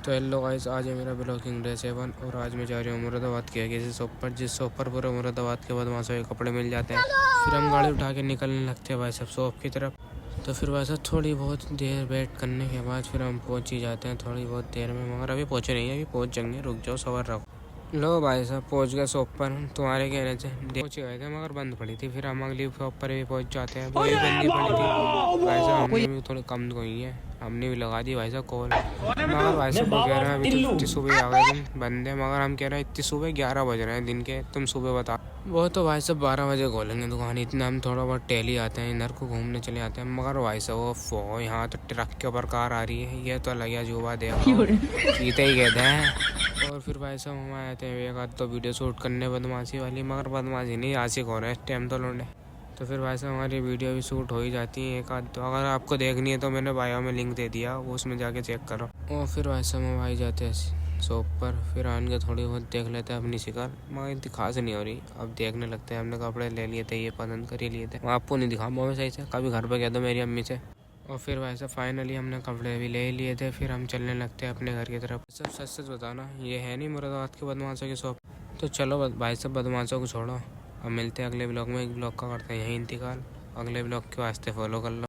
तो hello guys, आज है मेरा ब्लॉगिंग डे 7 और आज मैं जा रही हूँ मुरादाबाद के किसी शॉप पर, जिस शॉप पर पूरे मुरादाबाद के बदमाशों के कपड़े मिल जाते हैं। फिर हम गाड़ी उठा के निकलने लगते हैं भाई सब शॉप की तरफ। तो फिर वैसा थोड़ी बहुत देर वेट करने के बाद फिर हम पहुँच ही जाते हैं थोड़ी बहुत देर में, मगर अभी पहुँचे नहीं है, अभी पहुँच जाएंगे, रुक जाओ सबर रखो। लो भाई साहब पहुँच गए शॉप पर। तुम्हारे कहने से पहुँच गए थे मगर बंद पड़ी थी, फिर हम अगली शॉप पर भी पहुँच जाते हैं, वो भी बंद पड़ी थी। भाई साहब हमने भी थोड़ी कम गई है, हमने भी लगा दी भाई साहब कॉल। मगर भाई साहब वो कह रहे हैं अभी तो इतनी सुबह आ गए तुम बंद है, मगर हम कह रहे हैं इतनी सुबह 11 बज रहे हैं दिन के, तुम सुबह बता। वो तो भाई साहब 12 बजे खोलेंगे दुकान, इतना हम थोड़ा बहुत टेली आते हैं, इधर को घूमने चले आते हैं। मगर भाई साहब वो यहाँ तो ट्रक के ऊपर कार आ रही है, ये तो अलग अजूबा देखो, जीते ही कहते हैं। और फिर भाई साहब हम आए थे एक आध तो वीडियो शूट करने बदमाशी वाली, मगर बदमाशी नहीं आशिक हो रहे हैं इस टाइम तो लोग। तो फिर भाई साहब हमारी वीडियो भी शूट हो ही जाती है एक आध, तो अगर आपको देखनी है तो मैंने बायो में लिंक दे दिया, वो उसमें जाके चेक करो। और फिर भाई साहब हम आई जाते हैं शॉप पर, फिर आन के थोड़ी बहुत देख लेते हैं अपनी शिकार, मगर इतनी खास नहीं हो रही। अब देखने लगते हैं, हमने कपड़े ले लिए थे, ये पसंद कर ही लिए थे, मैं आपको नहीं दिखाऊंगा मैं सही से, कभी घर पर कह दो मेरी अम्मी से। और फिर भाई साहब फाइनली हमने कपड़े भी ले लिए थे, फिर हम चलने लगते हैं अपने घर की तरफ। सब सच सच बताना, ये है नहीं मुरादाबाद के बदमाशों की शॉप। तो चलो भाई साहब बदमाशों को छोड़ो, अब मिलते हैं अगले ब्लॉग में। एक ब्लॉग का करते हैं यहीं इंतकाल, अगले ब्लॉग के वास्ते फॉलो कर लो।